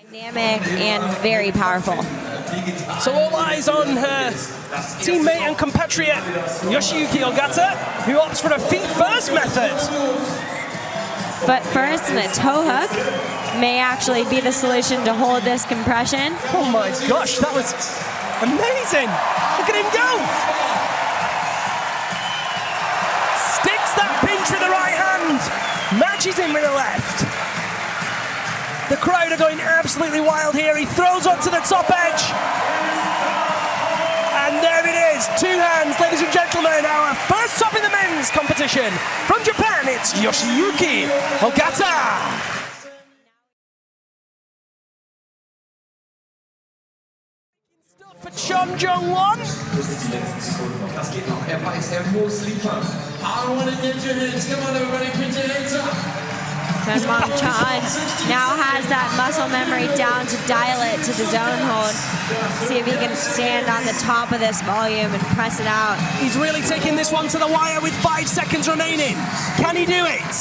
Dynamic and very powerful. So all eyes on her teammate and compatriot Yoshiyuki Ogata, who opts for a feet-first method. Foot first and a toe hook may actually be the solution to hold this compression. Oh my gosh, that was amazing! Look at him go! Sticks that pinch with the right hand, matches him with the left. The crowd are going absolutely wild here. He throws up to the top edge. And there it is, two hands, ladies and gentlemen, our first top in the men's competition. From Japan, it's Yoshiyuki Ogata. For Chon Jong-won. Mong Chan now has that muscle memory down to dial it to the zone hold. See if he can stand on the top of this volume and press it out. He's really taking this one to the wire with 5 seconds remaining. Can he do it?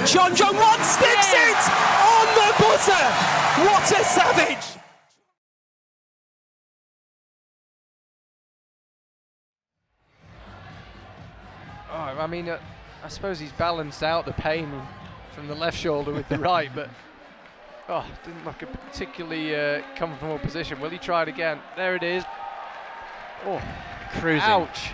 Chon Jong-won sticks it on the buzzer. What a savage. Oh, I mean, I suppose he's balanced out the pain from the left shoulder with the right, but didn't look a particularly comfortable position. Will he try it again? There it is. Oh, cruising. Ouch.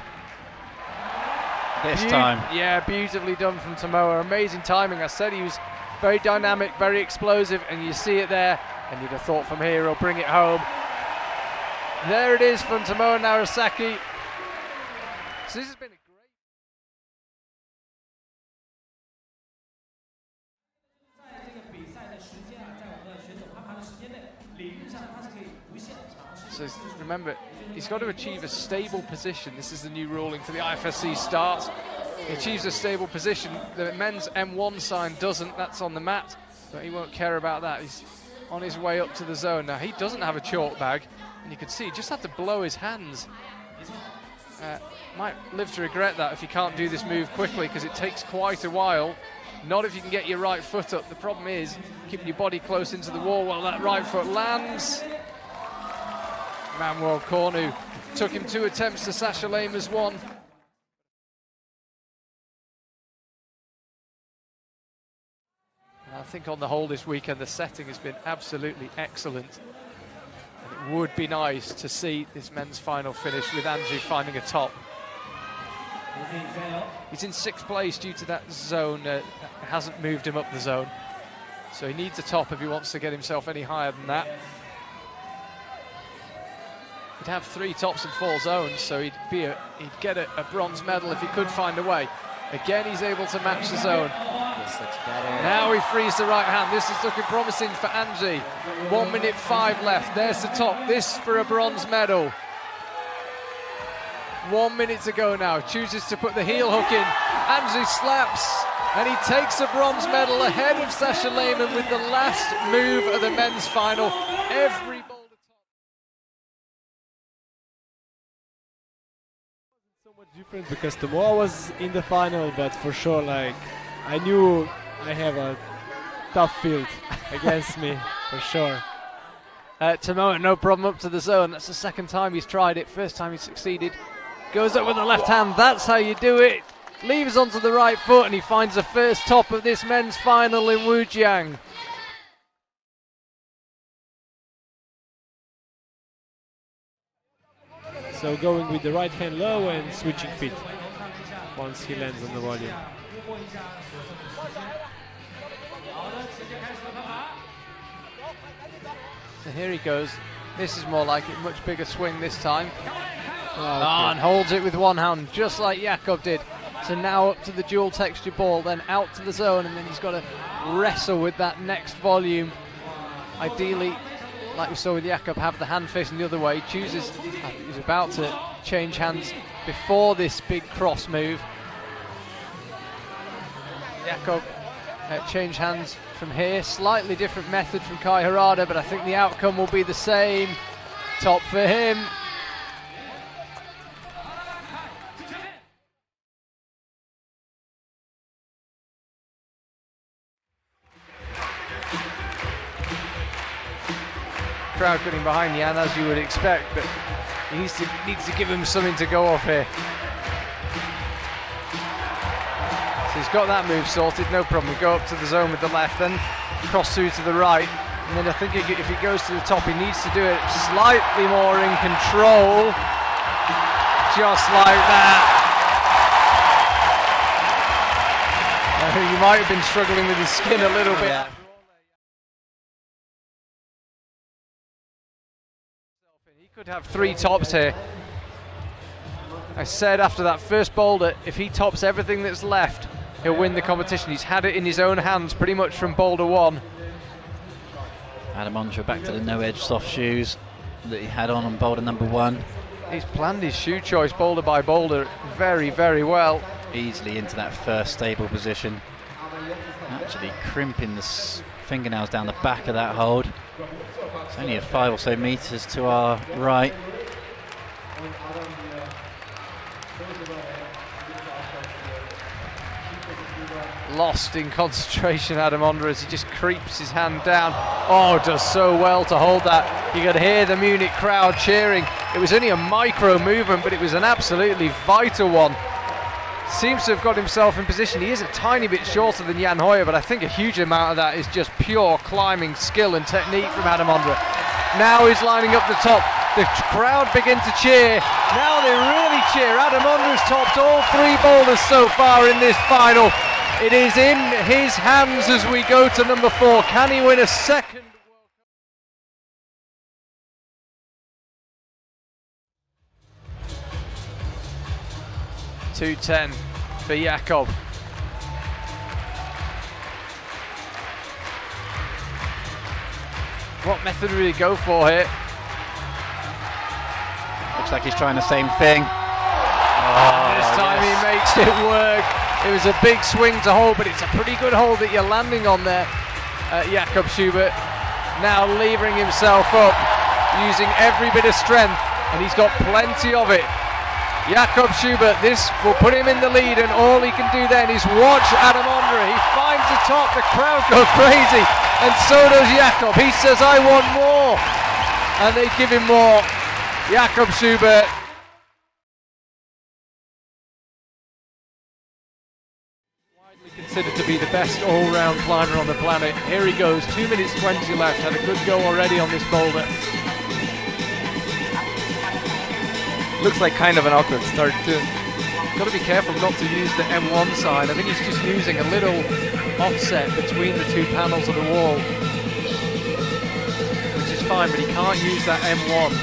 This time. Yeah, beautifully done from Tomoa. Amazing timing. I said he was very dynamic, very explosive, and you see it there, and you'd have thought from here he'll bring it home. There it is from Tomoa Narasaki. So this has been a So remember, he's got to achieve a stable position. This is the new ruling for the IFSC starts. He achieves a stable position. The men's M1 sign doesn't, that's on the mat, but he won't care about that. He's on his way up to the zone. Now, he doesn't have a chalk bag, and you can see he just had to blow his hands. Might live to regret that if you can't do this move quickly, because it takes quite a while. Not if you can get your right foot up. The problem is keeping your body close into the wall while that right foot lands. Manuel Cornu took him 2 attempts to Sasha Lamer's 1. I think on the whole this weekend the setting has been absolutely excellent. And it would be nice to see this men's final finish with Andrew finding a top. He's in 6th place due to that zone, hasn't moved him up the zone. So he needs a top if he wants to get himself any higher than that. He'd have 3 tops and 4 zones, so he'd get a bronze medal if he could find a way. Again, he's able to match the zone. This looks better. Now he frees the right hand. This is looking promising for Angie. 1 minute 5 left. There's the top. This for a bronze medal. 1 minute to go now. Chooses to put the heel hook in. Angie slaps, and he takes a bronze medal ahead of Sasha Lehmann with the last move of the men's final. Every different because Tomoa was in the final, but for sure, like, I knew I have a tough field against me, for sure. Tomoa, no problem up to the zone. That's the 2nd time he's tried it. First time he succeeded. Goes up with the left hand. That's how you do it. Leaves onto the right foot, and he finds the first top of this men's final in Wujiang. So going with the right hand low and switching feet once he lands on the volume. So here he goes. This is more like it, much bigger swing this time. Okay. And holds it with one hand, just like Jakob did. So now up to the dual texture ball, then out to the zone, and then he's got to wrestle with that next volume. Ideally, like we saw with Jakob, have the hand facing the other way. Chooses, he's about to change hands before this big cross move. Jakob change hands from here. Slightly different method from Kai Harada, but I think the outcome will be the same. Top for him. crowd getting behind Jan, as you would expect, but he needs to give him something to go off here. So he's got that move sorted, no problem. We go up to the zone with the left, then cross through to the right, and then I think if he goes to the top, he needs to do it slightly more in control, just like that. He might have been struggling with his skin a little bit. Yeah. He could have 3 tops here. I said after that first boulder, if he tops everything that's left, he'll win the competition. He's had it in his own hands pretty much from boulder 1. Adam Ondra back to the no-edge soft shoes that he had on boulder number 1. He's planned his shoe choice boulder by boulder very, very well. Easily into that first stable position. Actually crimping the fingernails down the back of that hold. It's only a 5 or so meters to our right. Lost in concentration, Adam Ondra, as he just creeps his hand down. Oh, does so well to hold that. You could hear the Munich crowd cheering. It was only a micro movement, but it was an absolutely vital one. Seems to have got himself in position. He is a tiny bit shorter than Jan Hoyer, but I think a huge amount of that is just pure climbing skill and technique from Adam Ondra. Now he's lining up the top. The crowd begin to cheer. Now they really cheer. Adam Ondra's topped all 3 boulders so far in this final. It is in his hands as we go to number 4. Can he win a second? 2:10 for Jakob. What method will he go for here? Looks like he's trying the same thing. This time he makes it work. It was a big swing to hold, but it's a pretty good hold that you're landing on there, Jakob Schubert. Now levering himself up, using every bit of strength, and he's got plenty of it. Jakob Schubert, this will put him in the lead, and all he can do then is watch Adam Ondra. He finds the top, the crowd go crazy, and so does Jakob. He says, I want more, and they give him more. Jakob Schubert. Widely considered to be the best all-round climber on the planet. Here he goes, 2 minutes 20 left, had a good go already on this boulder. Looks like kind of an awkward start too. Got to be careful not to use the M1 side. I think he's just using a little offset between the 2 panels of the wall, which is fine, but he can't use that M1.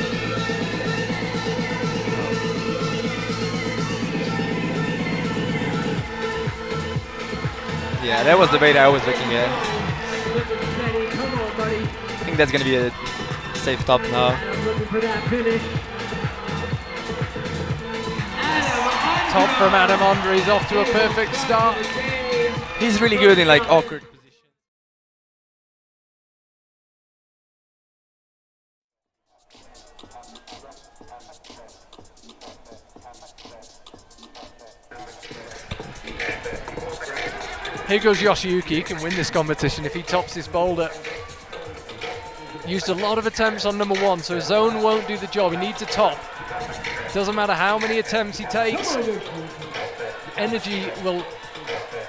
Yeah, that was the bait I was looking at. I think that's gonna be a safe top now. Top from Adam Ondra, he's off to a perfect start. He's really good in like awkward positions. Here goes Yoshiyuki, he can win this competition if he tops this boulder. Used a lot of attempts on number 1, so his zone won't do the job, he needs a top. Doesn't matter how many attempts he takes, energy will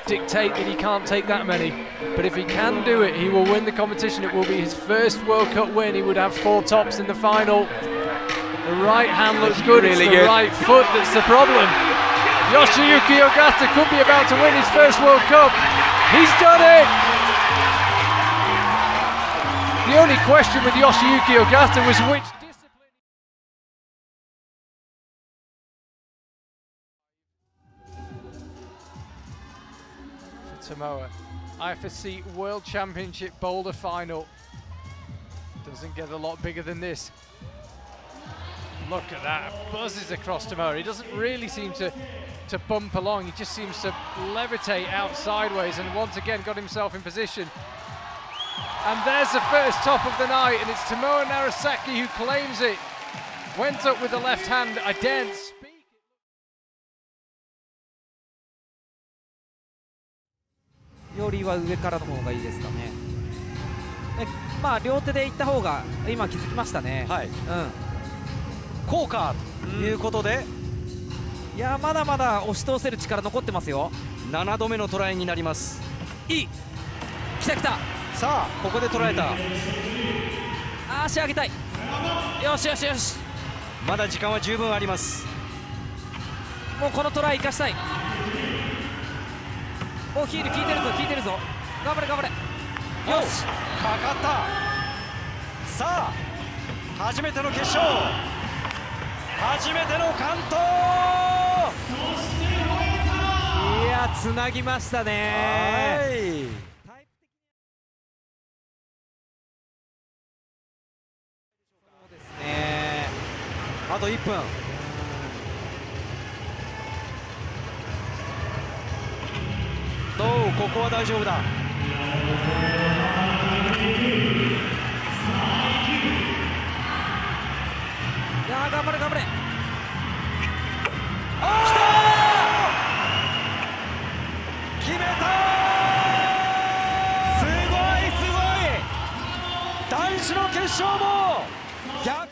dictate that he can't take that many. But if he can do it, he will win the competition. It will be his first World Cup win. He would have 4 tops in the final. The right hand looks good, really it's the good. right foot that's the problem. Yoshiyuki Ogata could be about to win his first World Cup. He's done it! The only question with Yoshiyuki Ogata was which discipline. For Tomoa, IFSC World Championship Boulder Final. Doesn't get a lot bigger than this. Look at that, buzzes across Tomoa. He doesn't really seem to bump along, he just seems to levitate out sideways, and once again got himself in position. And there's the first top of the night, and it's Tomoa Narasaki who claims it. Went up with the left hand, I daren't speak. まあ両手でいった方が今気づきましたね。はい、効果ということで、いやまだまだ押し通せる力残ってますよ。7度目のトライになります。いい、来た来た。さあここで捉えた。足上げたい。よしよしよし、まだ時間は十分あります。もうこのトライ生かしたい。お、ヒール効いてるぞ効いてるぞ。頑張れ頑張れ。よし、かかった。さあ初めての決勝、初めての関東。いやつなぎましたね。はい、あと1分。どう、ここは大丈夫だ。いや頑張れ頑張れ。きたー、決めたー。すごいすごい、男子の決勝も逆